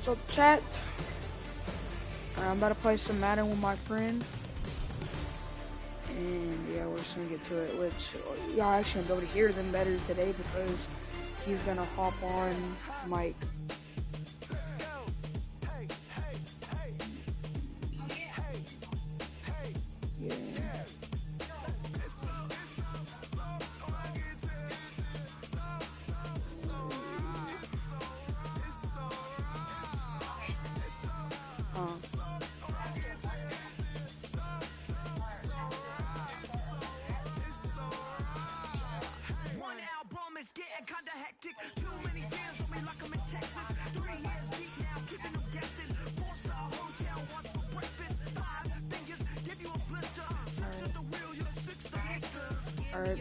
So chat, I'm about to play some Madden with my friend, and yeah, we're just gonna get to it. Which y'all actually gonna be able to hear them better today because he's gonna hop on mic. Alright.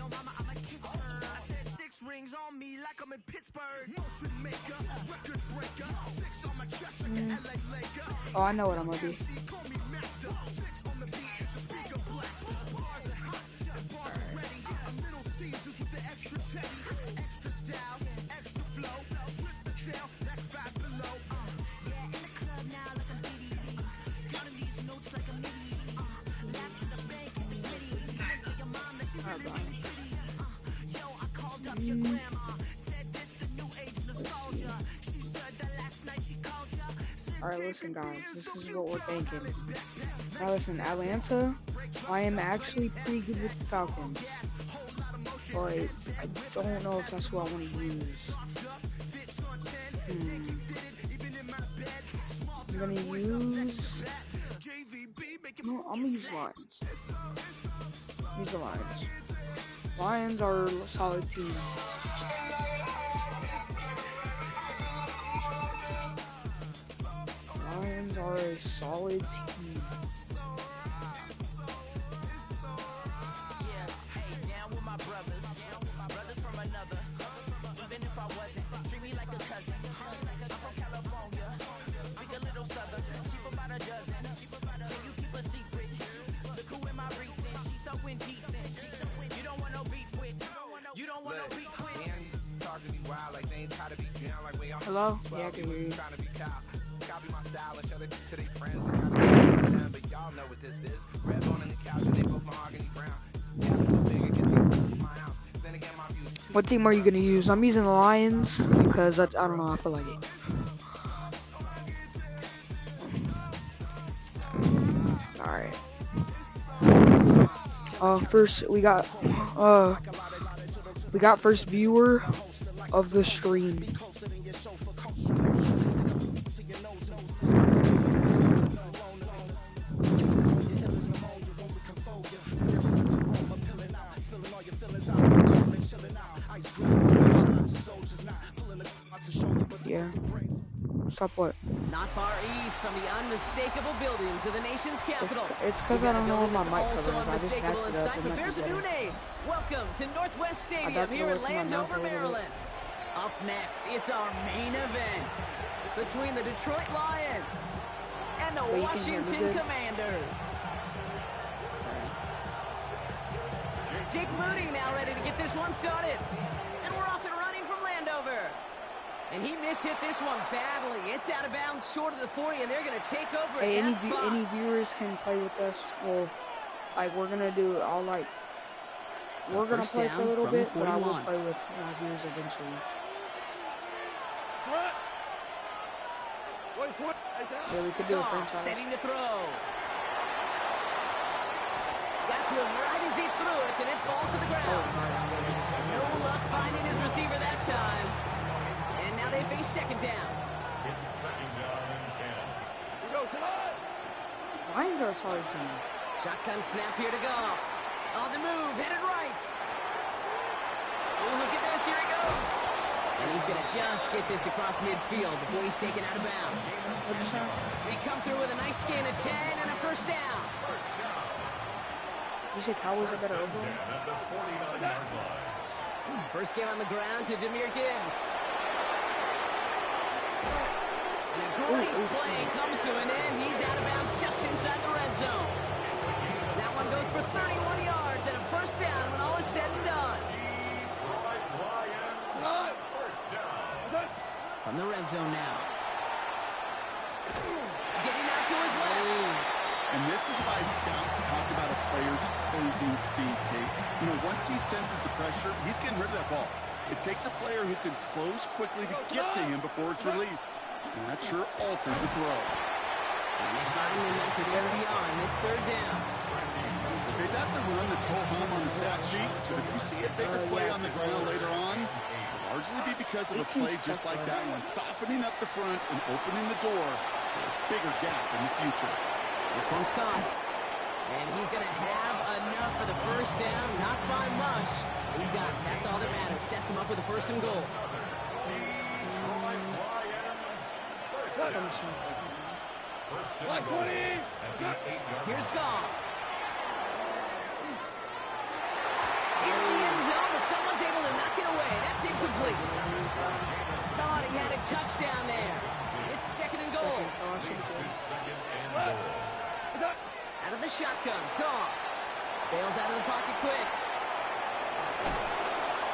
Oh, I know what I'm gonna be. Alright, listen guys, this is what we're thinking. Now listen, Atlanta, I am actually pretty good with the Falcons, but I don't know if that's what I want to use. I'm gonna use... No, I'm gonna use Lions. Use the Lions. Lions are a solid team. Lions are a solid team. Hello? Yeah, I can hear you. Copy my style and show it to their friends and try to understand, but y'all know what this is. Red bone on the couch and they both mahogany brown. Yeah, it's so big I can see my house. Then again, my views. What team are you gonna use? I'm using the Lions because I don't know, I feel like it. Alright. First we got first viewer of the stream. Yeah. Stop what? Not far east from the unmistakable buildings of the nation's capital. It's because I don't know what my mic cover is. I just backed it up. But there's a new name. Welcome to Northwest Stadium here in Landover, Maryland. Up next, it's our main event between the Detroit Lions and the Washington Commanders. Jake Moody now ready to get this one started. And we're off and running from Landover. And he mishit this one badly. It's out of bounds short of the 40, and they're going to take over at that spot. Any viewers can play with us. Well, like, we're going to do all, like, we're going to play for a little bit, but I will play with viewers eventually. Yeah, we could do a franchise. Setting to throw. Got to him right as he threw it, and it falls to the ground. No luck finding his receiver that time. And now they face second down. It's second down and 10. We go, come on! Lions are a solid team. Shotgun snap here to go. On the move, headed right. Oh, look at this, here he goes. And he's going to just get this across midfield before he's taken out of bounds. They come through with a nice gain of 10 and a first down. You say Cowboys are better over? First game on the ground to Jahmyr Gibbs. And a great play comes to an end. He's out of bounds just inside the red zone. That one goes for 31 yards and a first down when all is said and done. From the red zone now. Getting out to his left. And this is why scouts talk about a player's closing speed, Kate. You know, once he senses the pressure, he's getting rid of that ball. It takes a player who can close quickly to get to him before it's released. And that sure alters the throw. And they finally make it easy on. It's third down. Okay, that's a run that's ho-hum on the stat sheet. But if you see a bigger play on the ground later on, it'll largely be because of a play just like that one, softening up the front and opening the door for a bigger gap in the future. This one's caught. And he's going to have enough for the first down. Not by much. He got it. That's all that matters. Sets him up with a first and goal. Here's Goff. Into the end zone, but someone's able to knock it away. That's incomplete. Thought he had a touchdown there. It's second and goal. Out of the shotgun, Goff. Bails out of the pocket quick.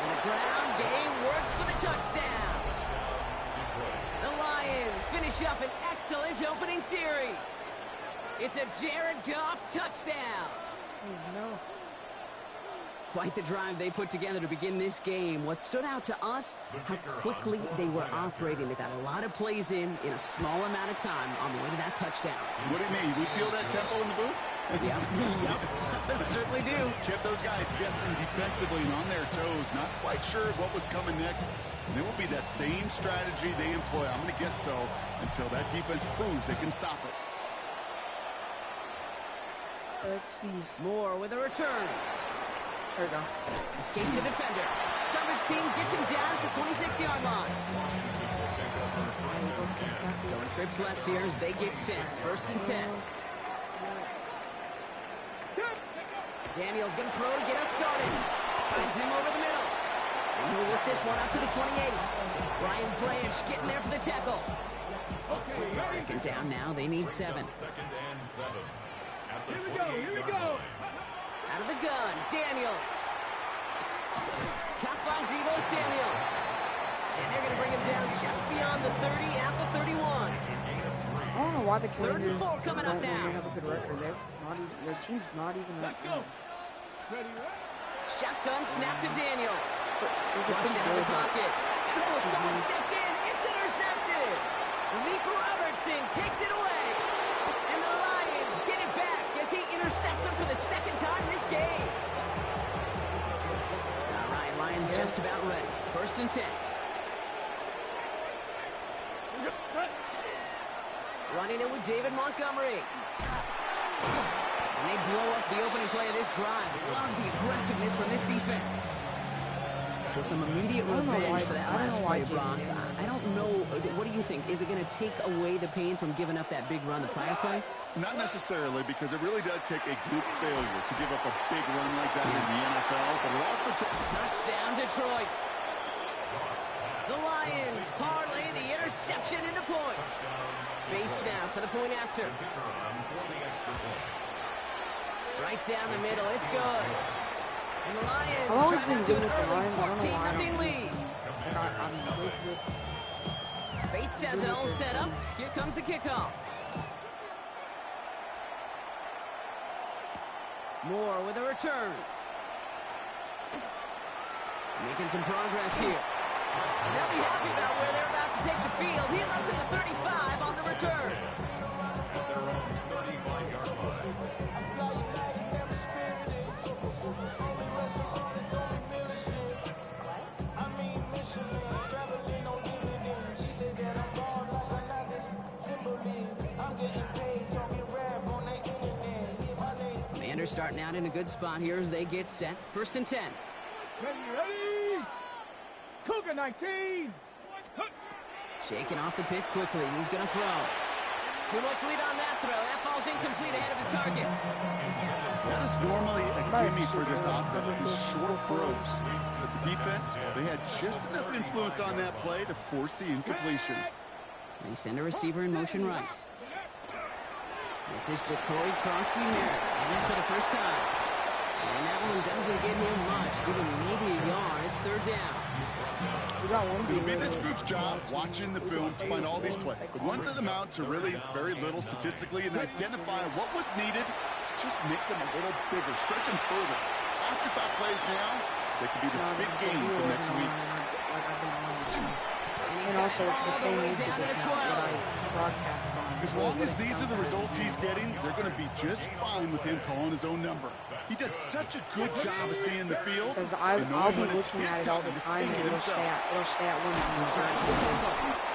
And the ground game works for the touchdown. The Lions finish up an excellent opening series. It's a Jared Goff touchdown. Oh, no. Quite the drive they put together to begin this game. What stood out to us, how quickly they were operating. They got a lot of plays in a small amount of time on the way to that touchdown. What do you mean? We feel that tempo in the booth? Yep, certainly do. Kept those guys guessing defensively and on their toes, not quite sure what was coming next. And it will be that same strategy they employ, I'm going to guess so, until that defense proves they can stop it. Let's see. Moore with a return. There we go. Escapes the defender. Coverage team gets him down at the 26-yard line. Going trips left here as they get set. First and 10. Daniel's going to throw to get us started. Finds him over the middle. And he'll work this one out to the 28. Brian Branch getting there for the tackle. Second down now. They need 7. Second and 7. At the Here we go. Out of the gun, Daniels. Caught by Deebo Samuel. And they're going to bring him down just beyond the 30 at the 31. I don't know why the Third and 4 coming up now. They have a good record. Their team's not even that good. Shotgun snap to Daniels. There's a Flushed big out of the play. pocket. Oh, someone stepped in. It's intercepted. Meek Robertson takes it away. And the Lions get it back as he intercepts him for the second time this game. All right, Lions just about ready. First and 10. Running it with David Montgomery. And they blow up the opening play of this drive. Love the aggressiveness from this defense. So some immediate revenge for that last play, Brock. I don't know. What do you think? Is it going to take away the pain from giving up that big run the prior play? Not necessarily, because it really does take a group failure to give up a big run like that in the NFL, but it also takes... Touchdown, Detroit. The Lions parlay the interception into points. Bates now for the point after. Right down the middle. It's good. And the Lions trying to an early 14-0 lead. Bates has it all set up. Here comes the kickoff. Moore with a return. Making some progress here. And they'll be happy about where they're about to take the field. He's up to the 35 on the return. At their own 35-yard line. Commanders starting out in a good spot here as they get set. First and 10. Ready? Cougar 19. Shaking off the pick quickly. He's going to throw. Too much lead on that throw. That falls incomplete ahead of his target. That is normally a gimme for this offense, these short throws. But the defense, well, they had just enough influence on that play to force the incompletion. They send a receiver in motion right. This is Jacory Krosky-Merritt, in for the first time. And that one doesn't get him much, even maybe a yard. It's third down. We got one. It'll be this group's job watching the film to find all these plays. The ones that amount to really very little statistically and identify what was needed to just make them a little bigger, stretch them further. Afterthought plays now, they could be the big games of next week. And also, it's the same music that I broadcast on. As long as these are the results he's getting, they're going to be just fine with him calling his own number. He does such a good job of seeing the field. Because I'll be looking at it all the time, and it'll stay at 1.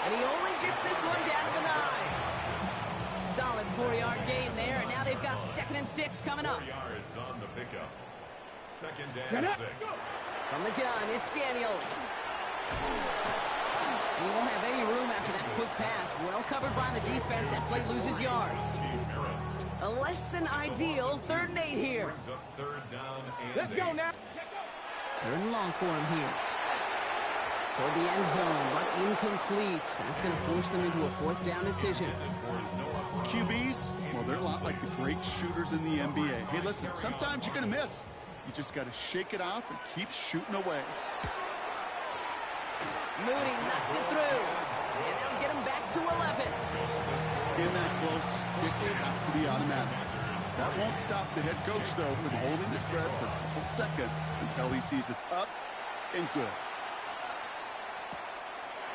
And he only gets this one down to the 9. Solid 4-yard gain there, and now they've got 2nd and 6 coming up. 4 yards on the pickup. 2nd and 6. From the gun, it's Daniels. He won't have any room after that quick pass. Well covered by the defense. That play loses yards. A less than ideal 3rd and 8 here. Let's go now. 3rd and long for him here. Toward the end zone, but incomplete. That's going to force them into a 4th down decision. QBs, well, they're a lot like the great shooters in the NBA. Hey, listen, sometimes you're going to miss. You just got to shake it off and keep shooting away. Moody knocks it through, and that'll get him back to 11. In that close, kicks have to be automatic. That won't stop the head coach, though, from holding the spread for a couple seconds until he sees it's up and good.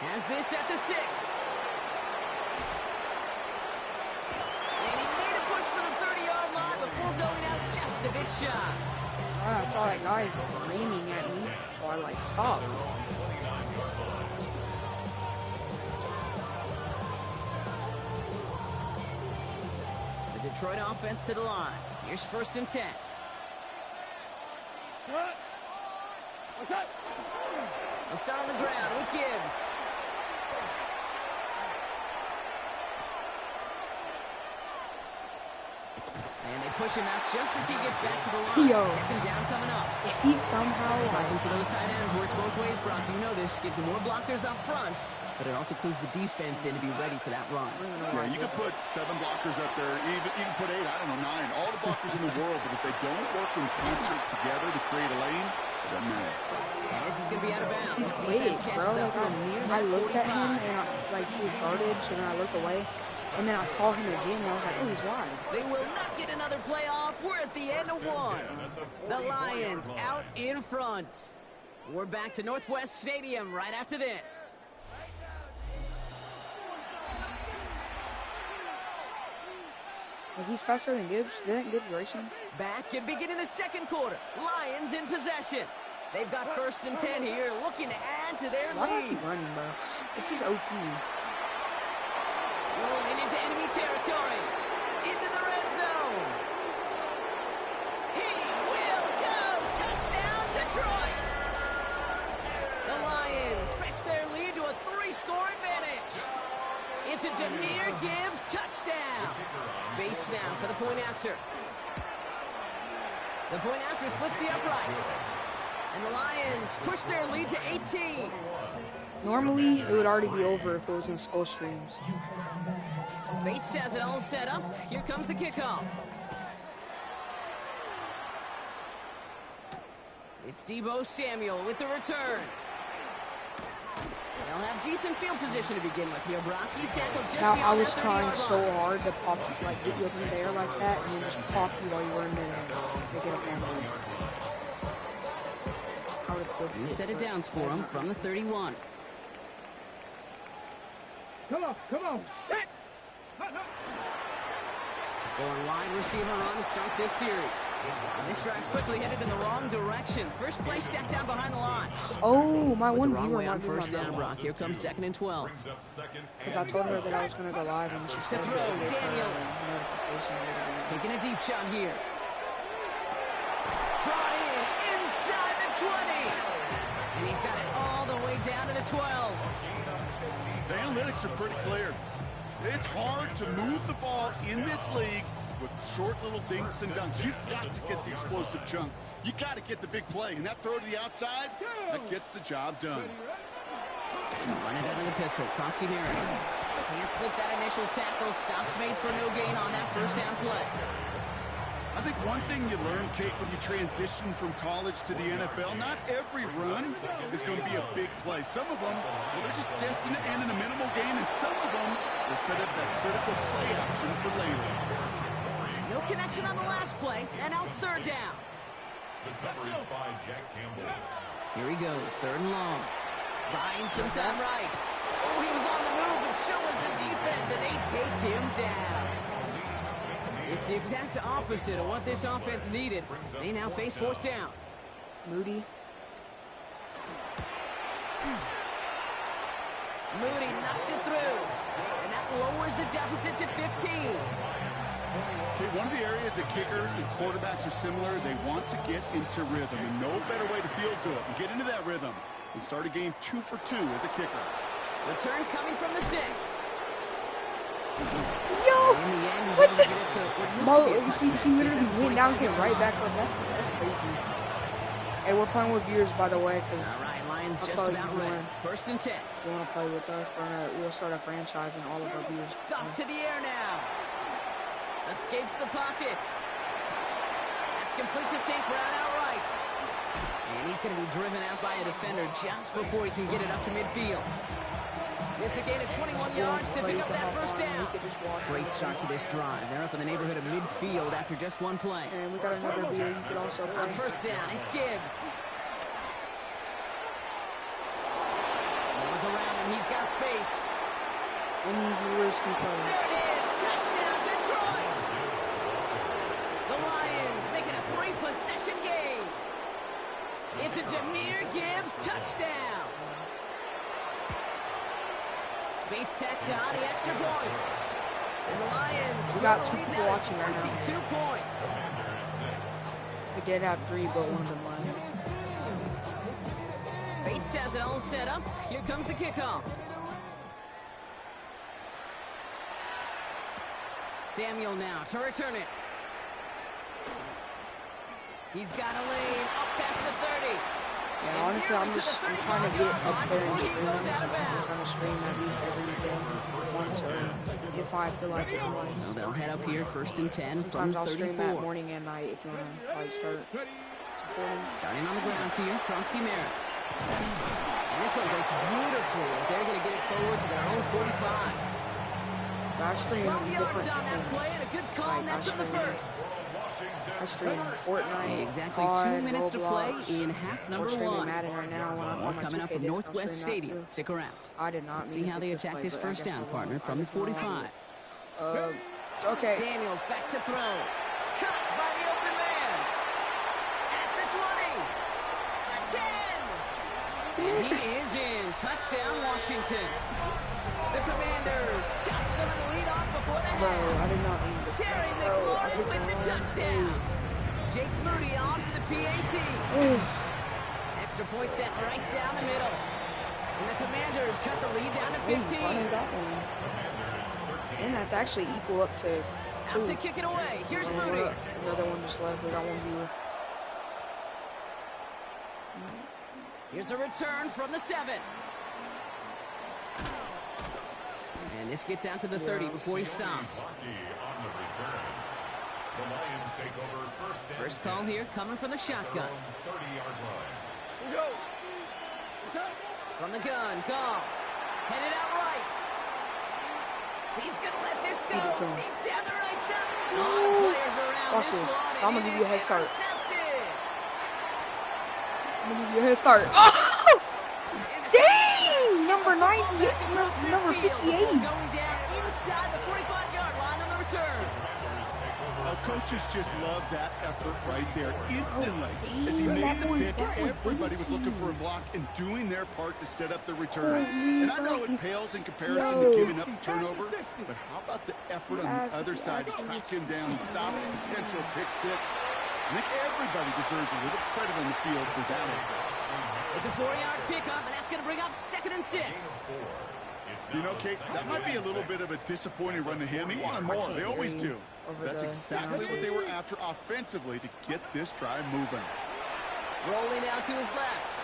Has this at the 6. And he made a push for the 30-yard line before going out just a bit shy. I saw that guy aiming at me, so I stopped. The Detroit offense to the line. Here's 1st and 10. They'll start on the ground with Gibbs. And they push him out just as he gets back to the line. Yo. 2nd down coming up. If he somehow... The presence of those tight ends works both ways, Brock. You know this. Gives them more blockers up front, but it also clues the defense in to be ready for that run. Yeah, you could put 7 blockers up there, even put 8, I don't know, 9. All the blockers in the world, but if they don't work in concert together to create a lane, it doesn't matter. And this is going to be out of bounds. He's Defense big, catches bro. up to him near I that looked at 45. him, and he was guarded, so then I looked away. And then I saw him again, and I was like, oh, he's wide. They will not get another playoff. We're at the end of 1. The Lions out in front. We're back to Northwest Stadium right after this. He's faster than Gibbs. Didn't Gibbs race him? Back and beginning the 2nd quarter. Lions in possession. They've got 1st and 10 here, looking to add to their Why do I lead. keep running, bro? It's just OP. Rolling into enemy territory. Into the red zone. He will go. Touchdown, Detroit. The Lions stretch their lead to a 3-score advantage. It's a Jahmyr Gibbs touchdown. Bates now for the point after. The point after splits the uprights. And the Lions push their lead to 18. Normally, it would already be over if it was in skull streams. Bates has it all set up. Here comes the kickoff. It's Deebo Samuel with the return. They'll have decent field position to begin with here, Brock. He's tackled just Now, beyond I was that trying 30-yard so line. hard to pop, get you up in the air like that, and then just pop you while you were in there. Make it a family. I would have New set of downs for him from the 31. Come on, set! Going wide receiver run to start this series. And this drive's quickly headed in the wrong direction. First play set down behind the line. Oh, my With the one wrong viewer way on might be my first down, number. Brock. Here comes 2nd and 12. Because I told her that I was going to go live, and she said throw, that they put Daniels. a notification or whatever. Taking a deep shot here. Brought in inside the 20. And he's got it all the way down to the 12. The analytics are pretty clear. It's hard to move the ball in this league with short little dinks and dunks. You've got to get the explosive chunk. You got to get the big play. And that throw to the outside, that gets the job done. Run it out of the pistol. Krosky Mary. Can't slip that initial tackle. Stops made for no gain on that first down play. I I think one thing you learn, Kate, when you transition from college to the NFL, not every run is going to be a big play. Some of them, well, they're just destined to end in a minimal gain, and some of them will set up that critical play action for later. No connection on the last play, and now it's third down. The coverage by Jack Campbell. Here he goes, third and long. Buying some time right. Oh, he was on the move, but so was the defense, and they take him down. It's the exact opposite of what this offense needed. They now face fourth down. Moody. Moody knocks it through, and that lowers the deficit to 15. Okay, one of the areas that kickers and quarterbacks are similar, they want to get into rhythm, and no better way to feel good and get into that rhythm and start a game 2 for 2 as a kicker. Return coming from the 6. Yo! In the end, he's What able the? to get it to what used to be a touchback. He literally Gets it to went down, 25 came right yard back line. up. That's crazy. Hey, we're playing with viewers, by the way, because All right, Lions That's just all about you're ready. doing. First and 10. if you want to play with us, we'll start a franchise and all of our viewers. Goff to the air now. Escapes the pocket. That's complete to St. Brown outright. And he's going to be driven out by a defender just before he can get it up to midfield. It's a gain of 21 yards to pick up that first down. Great start to this drive. They're up in the neighborhood of midfield after just one play. And we got another viewer you could also On play. first down, it's Gibbs. No one's around him. He's got space. Any viewers can play. There it is. Touchdown, Detroit. The Lions making a 3-possession game. It's a Jahmyr Gibbs touchdown. Bates tacks on the extra point. And the Lions We got grow two lead people now watching to right now. 22 points. We did have 3, but one of them left. Bates has it all set up. Here comes the kickoff. Samuel now to return it. He's got a lane up past the 30. Yeah, honestly, I'm trying to get up there and stream. I'm trying to stream at least every day once, or if I feel like it. So they'll head up here first and 10 from Sometimes I'll stream at 34. morning and night if you want to like start supporting. Starting on the ground here, Kronsky Merritt. And this one breaks beautifully as they're going to get it forward to their own 45. I stream 12 yards different on that things. play and a good call. Like, That's on the first. I stream Fortnite, Exactly COD, 2 minutes to play Roblox. in half We're number streaming 1. Madden right now when I'm More on my coming up 2K from disc, I'll Northwest stream that Stadium. too. Stick around. I did not Let's see mean how to they pick this attack play, this but I first guess down, we'll partner, run. from the I guess we'll run. 45. Okay. Daniels back to throw. Cut by the open man. At the 20. The 10. And he is in. Touchdown, Washington. The Commanders chop some of the lead off before the Bro, half. I did not mean to. Terry Bro, I McLaurin did with the not. touchdown. Jake Moody on for the PAT. Ooh. Extra point set right down the middle. And the Commanders cut the lead down to Ooh, 15. I got one. And that's actually equal up to Out to 2. kick it away. Here's And Moody. another one just left. We got one viewer. Here's a return from the 7. And this gets out to the 30 before he stopped. The Lions take over First call here coming from the shotgun. 30-yard line. From the gun, Goff. Headed out right. He's going to let this go Feed it to him. deep down the right side. A lot of players around Watch this this. one, I'm and gonna it give you a head is start. intercepted. I'm gonna give you a head start. Oh! And the Dang! Commanders Number get the 90, football back across number midfield 58. before going down inside the 45-yard line on the return. Coaches just love that effort right there. Instantly, as he dang, made that the one- pick, that one everybody was looking for a block and doing their part to set up the return. And I know it pales in comparison to giving up the turnover, but how about the effort on the other side to track him down and stop a potential pick six? I think everybody deserves a little credit on the field for that effort. It's a 4-yard pickup, and that's going to bring up 2nd and 6. You know, Kate, that might be a little bit of a disappointing run to him. He wanted more. They always do. That's exactly what they were after offensively to get this drive moving. Rolling out to his left.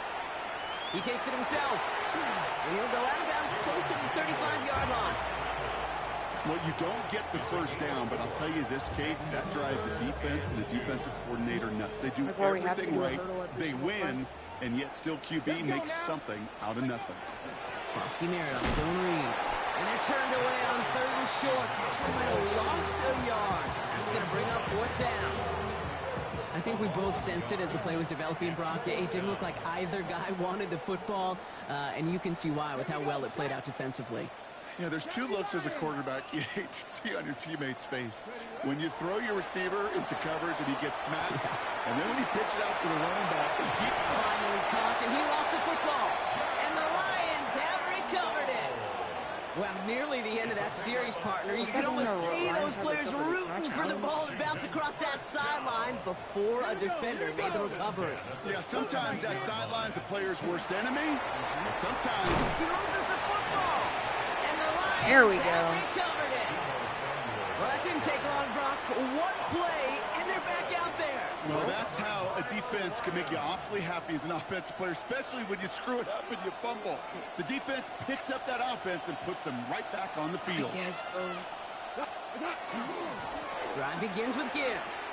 He takes it himself. And he'll go out of bounds close to the 35-yard line. Well, you don't get the first down, but I'll tell you this, Kate, that drives the defense and the defensive coordinator nuts. They do everything right. They win, and yet still QB makes something out of nothing. Bosky Merritt on his own read. And they're turned away on 3rd and short. Actually might have lost a yard. That's going to bring up 4th down. I think we both sensed it as the play was developing, Brock. It didn't look like either guy wanted the football, and you can see why with how well it played out defensively. Yeah, there's 2 looks as a quarterback you hate to see on your teammate's face. When you throw your receiver into coverage and he gets smacked, and then when you pitch it out to the running back, he finally caught, and he lost the football. And the Lions have recovered it. Well, nearly the end of that series, partner. You can almost see those players rooting for the ball to bounce across that sideline before a defender made the recovery. Yeah, sometimes that sideline's a player's worst enemy, and sometimes he loses the football. And the Lions there we go. have recovered it. Well, that didn't take long, Brock. 1 play, and they're back out there. Well, that's how a defense can make you awfully happy as an offensive player, especially when you screw it up and you fumble. The defense picks up that offense and puts them right back on the field. Yes, bro. Drive begins with Gibbs.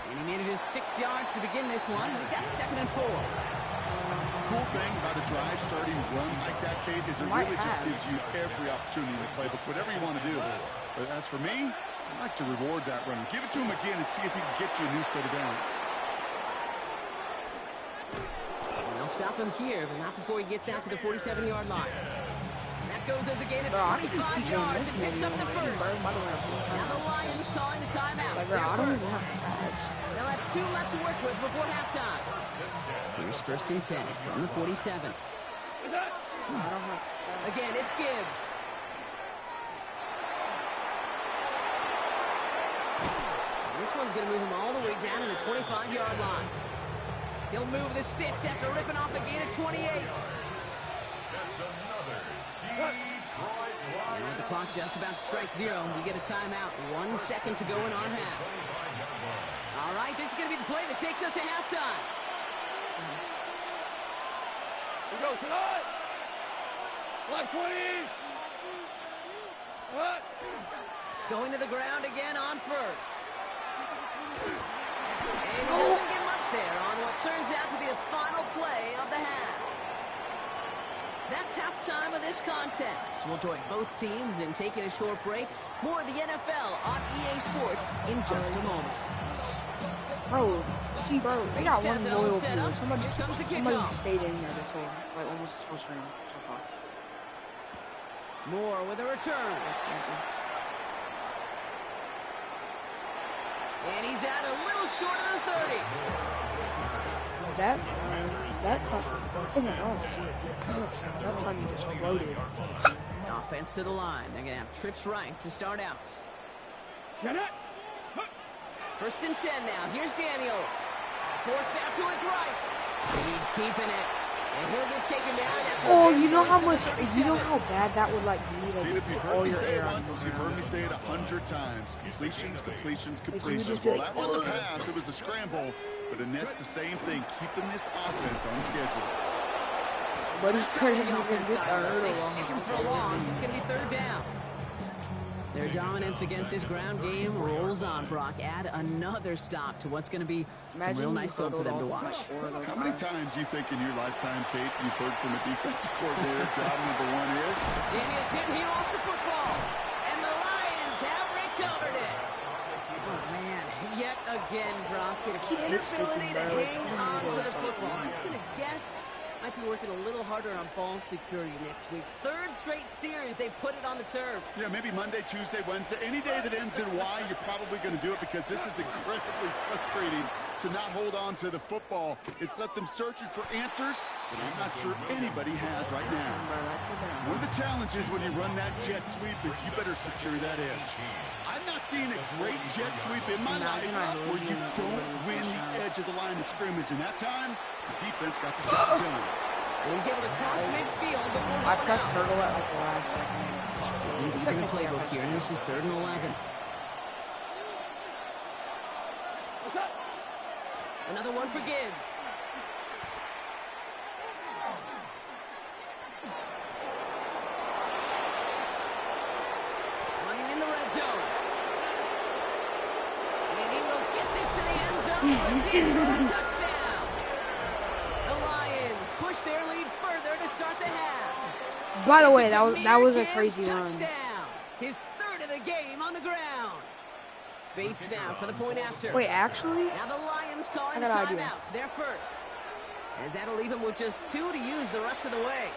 And he manages 6 yards to begin this one. We've got 2nd and 4. Cool thing about a drive starting run like that, Kate, is it really just gives you every opportunity in the playbook, whatever you want to do. But as for me, I like to reward that runner. Give it to him again and see if he can get you a new set of downs. And they'll stop him here, but not before he gets out to the 47-yard line. That goes as a gain of 25 yards and picks up the first. Now the Lions calling the timeout. They'll have 2 left to work with before halftime. Here's 1st and 10 from the 47. Again, it's Gibbs. This one's going to move him all the way down to the 25-yard line. He'll move the sticks after ripping off a gain of 28. And with the clock just about to strike 0, we get a timeout. 1 second to go in our half. All right, this is going to be the play that takes us to halftime. We go tonight. Like 20. What? Going to the ground again on 1st. And he doesn't get much there on what turns out to be the final play of the half. That's halftime of this contest. We'll join both teams in taking a short break. More of the NFL on EA Sports in just a moment. Bro, see, bro, they got one loyal viewer. Somebody kickoff. stayed in here this whole, like, almost this whole stream so far. Moore with a return. And he's out a little short of the 30. That time, that time you just loaded. Offense to the line. They're going to have trips right to start out. 1st and 10 now. Here's Daniels. Forced out to his right. He's keeping it. And he'll get taken down. Oh, you know how much, you know how bad that would like be? Like, if you've heard me say it once, you've heard me say it 100 times. Completions, completions, completions. Well, that wasn't a pass. It was a scramble. But then that's the same thing, keeping this offense on schedule. But he's turning even this They stick him for a loss. It's going to be 3rd down. Their dominance against his ground game rolls on, Brock. Add another stop to what's going to be some real nice film for them to watch. How many times do you think in your lifetime, Kate, you've heard from a defensive coordinator, job number 1 is? Daniels hit, he lost the football. And the Lions have recovered it. Oh, man. Yet again, Brock, an inability to hang on to the football. I'm just going to guess might be working a little harder on ball security next week. 3rd straight series, they put it on the turf. Yeah, maybe Monday, Tuesday, Wednesday. Any day that ends in Y, you're probably going to do it because this is incredibly frustrating to not hold on to the football. It's left them searching for answers that I'm not sure anybody has right now. One of the challenges when you run that jet sweep is you better secure that edge. I'm not seeing a great jet sweep in my life where you don't win the edge of the line of scrimmage. And that time, the defense got the job done. And he's able to cross midfield before I pressed hurdle at like the last second. Deep in the playbook here, and this is 3rd and 11. Another one for Gibbs. Deep for a touchdown. The Lions push their lead further to start the half. By the way, It's that was a Jameer crazy Gibbs' run. touchdown. His third of the game on the ground. Bates now for the point after. Wait, actually? Now the Lions calling I the got an idea. timeouts. They're first. As that'll leave him with just 2 to use the rest of the way.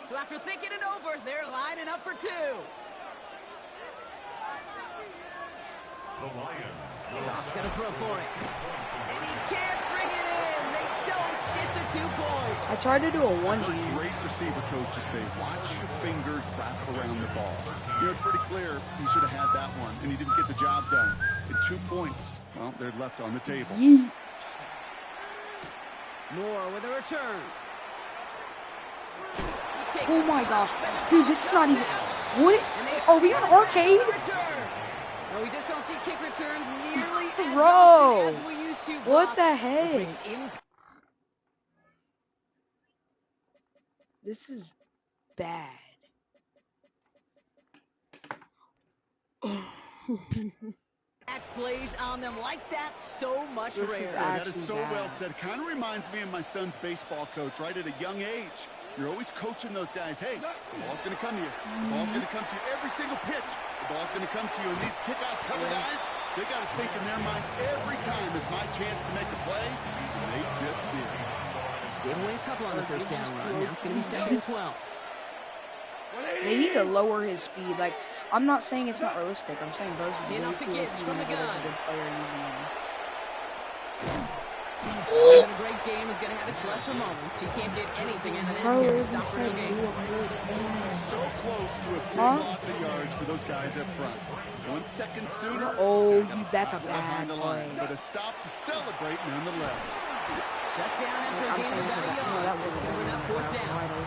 So after thinking it over, they're lining up for 2. The Lions. Goff's gonna throw for it. And he can't bring it in. They don't get the 2 points. I tried to do a 1D. Great receiver coaches say, watch your fingers wrap around the ball. You know, it's pretty clear he should have had that one, and he didn't get the job done. And 2 points, well, they're left on the table. Yeet. Moore with a return. He takes Oh it my up, gosh. and the Dude, ball this is not comes even... out. What? And they Are we on steal it arcade? for a return. No, we just don't see kick returns nearly as Bro. often as we used to. What Brock, the which heck? makes This is bad. that plays on them like that so much This is rarer. That is so bad. well said. Kind of reminds me of my son's baseball coach, right? At a young age, you're always coaching those guys. Hey, the ball's going to come to you. The ball's going to come to you. Every single pitch, the ball's going to come to you. And these kickoff cover guys, they got to think in their mind every time is my chance to make a play. And they just did. Gave away a couple on the first down run. Now it's going to be 2nd and 12. They need to lower his speed. Like, I'm not saying it's not realistic. I'm saying Bo's is In way off to too Gibbs from the good gun. player using him. Having a great game is going to have its lesser moments. He can't get anything out of that Bro, here to he's stop for no like gain. So close to a big Huh? loss of yards for those guys up front. 1 second sooner. Oh, they got that's a tackle behind bad the line, play. but a stop to celebrate nonetheless. Shut down after a I'm gain saying of about a that. No, that yard. was It's going to bring up 4th down. wide open.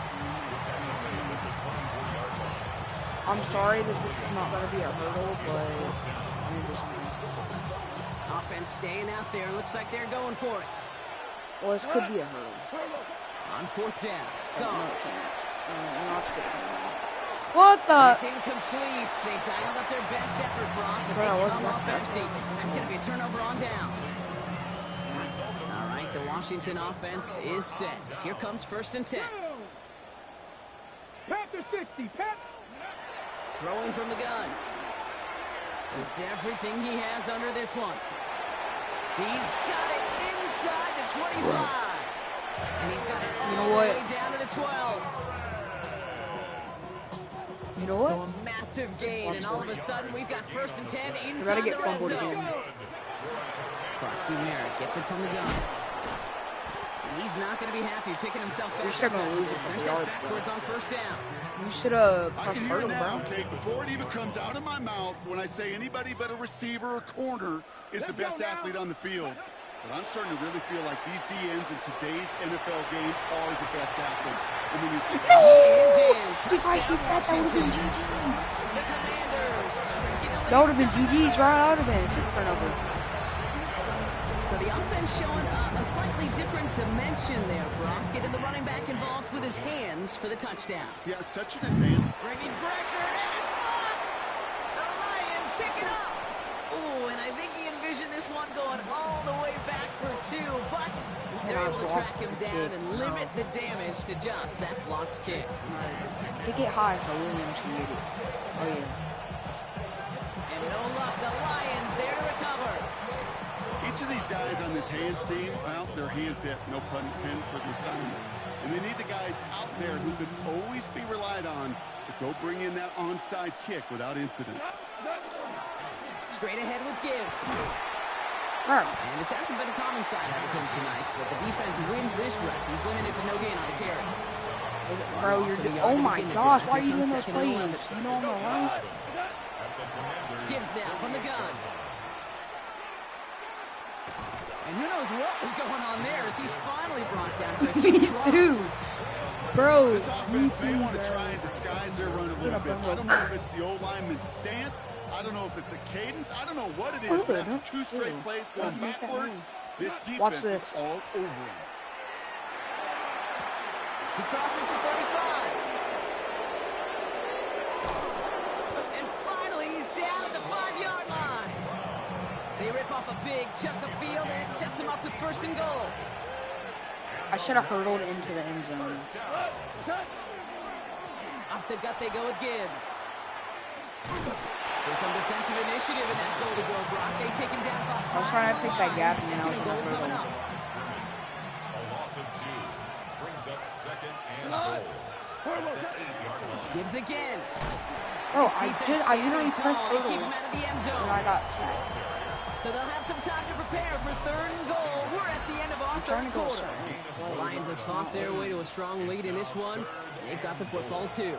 I'm sorry that this is not going to be a hurdle, but I mean, this is- Offense staying out there. Looks like they're going for it. well, this could be a hurdle. On 4th down. No, Gone. it can't. No, it's good. What It's the? incomplete. They dialed up their best effort, Brock, but Bro, they what's come that? up empty. That's going to be a turnover on downs. All right, the Washington offense is set. Here comes 1st and 10. Pat to 60. Pat. Throwing from the gun. It's everything he has under this one. He's got it inside the 25. And he's got it all know the what? way down to the 12. You know what? So a massive gain, and all of a sudden we've got 1st and 10 We're inside gonna the get red fumbled zone. again. Krosky Merritt gets it from the gun. And he's not going to be happy picking himself back. We're still gonna up. lose They're it. set backwards on 1st down. You should have I pressed can hear it hurdle, now, bro. Kate, before it even comes out of my mouth when I say anybody but a receiver or corner is the best athlete on the field. But I'm starting to really feel like these DNs in today's NFL game are the best athletes. And when you think He is in. If I hit that, that would have been Washington. GG's. The Commanders shrinking the lead. That would have been GG's, right? That would have been a 6 turnover. So the offense showing a slightly different dimension there, Brock. Getting the running back involved with his hands for the touchdown. yeah, such an advantage. Bringing pressure, and it's blocked! The Lions pick it up! Ooh, and I think he envisioned this one going all the way back for 2, but they're able to track him down and limit the damage to just that blocked kick. Pick it high for Williams to get it. Oh, yeah. And no luck, the Lions there to recover. Each of these guys on this hands team, well, they're hand-picked, no pun intended, for the assignment. And they need the guys out there who can always be relied on to go bring in that onside kick without incident. Straight ahead with Gibbs. Bro, And this hasn't been a common side out of him tonight, but the defense wins this rep. He's limited to no gain on the carry. bro, you're doing. Oh my gosh, why are you doing those plays? You know I'm alright. Gibbs now from the gun. And who knows what was going on there as he's finally brought down for a Me few drops. too. Bro, This me offense may too, want to bro. try and disguise their run a little bit. I don't know if it's the old lineman's stance. I don't know if it's a cadence. I don't know what it is. But after 2 straight plays going backwards, this Watch defense this. is all over him. He crosses the 35. And finally, he's down at the 5-yard line. They rip off off a big chunk of field, and it sets him up with 1st and goal. I should have hurdled into the end zone. Off the gut they go with Gibbs. So some defensive initiative in that goal to go. Brock, they take him down behind. I was trying to take that gap, and Second I was and going goal to coming hurdle. up. A loss of 2 brings up 2nd and goal. Gibbs again. Oh, This I defense literally standing pressed tall. They hurdle, keep him out of the end zone. and I got sacked. So they'll have some time to prepare for 3rd and goal. We're at the end of our I'm trying 3rd to go quarter. The Lions have fought their way to a strong lead in this one. They've got the football too.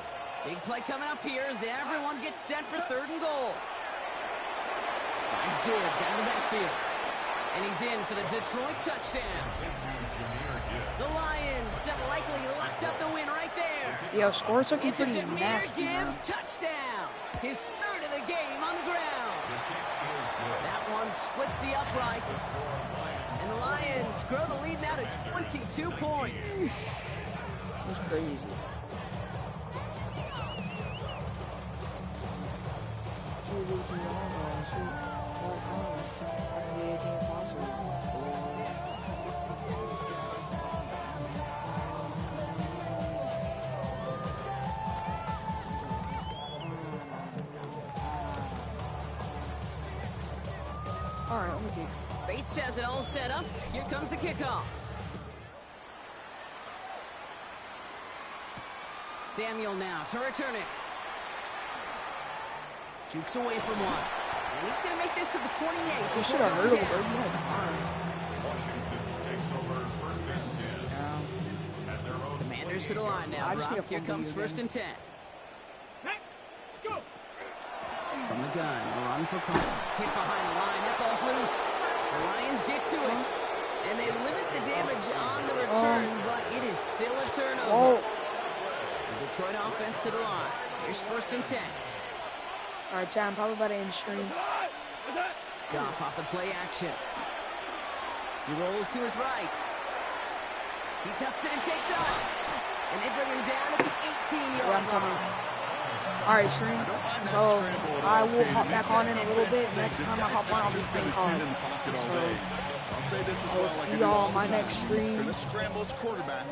Big play coming up here as everyone gets set for 3rd and goal. Finds Gibbs out of the backfield. And he's in for the Detroit touchdown. The Lions have likely locked up the win right there. Yo, score's looking It's a pretty Jameer nasty, man. Gibbs touchdown. His 3rd of the game on the ground. That one splits the uprights. And the Lions grow the lead now to 22 points. That's crazy. All right, let me get. Bates has it all set up. Here comes the kickoff. Samuel now to return it. Jukes away from one. And he's going to make this to the 28. You should have hurdled, bro. You had time. Washington takes over 1st and 10. At their own Commanders to the line now, I just need Brock. a Here fumble comes again. 1st and 10. Let's go. From the gun, a run for Carter. Hit behind the line. That ball's loose. The Lions get to it. And they limit the damage on the return, but it is still a turnover. Oh, The Detroit offense to the line. Here's 1st and 10. all right, Chad. I'm probably about to end stream. Goff off the play action. He rolls to his right. He tucks it and takes off. And they bring him down at the 18-yard Yeah, I'm coming. line. All right, stream. So I will hop back on in a little bit. Next time I hop on, I'll be just playing gonna sit COD. in the pocket all day. I'll say this as I will well, like I see do all y'all the my time. next stream. Gonna scramble his quarterback.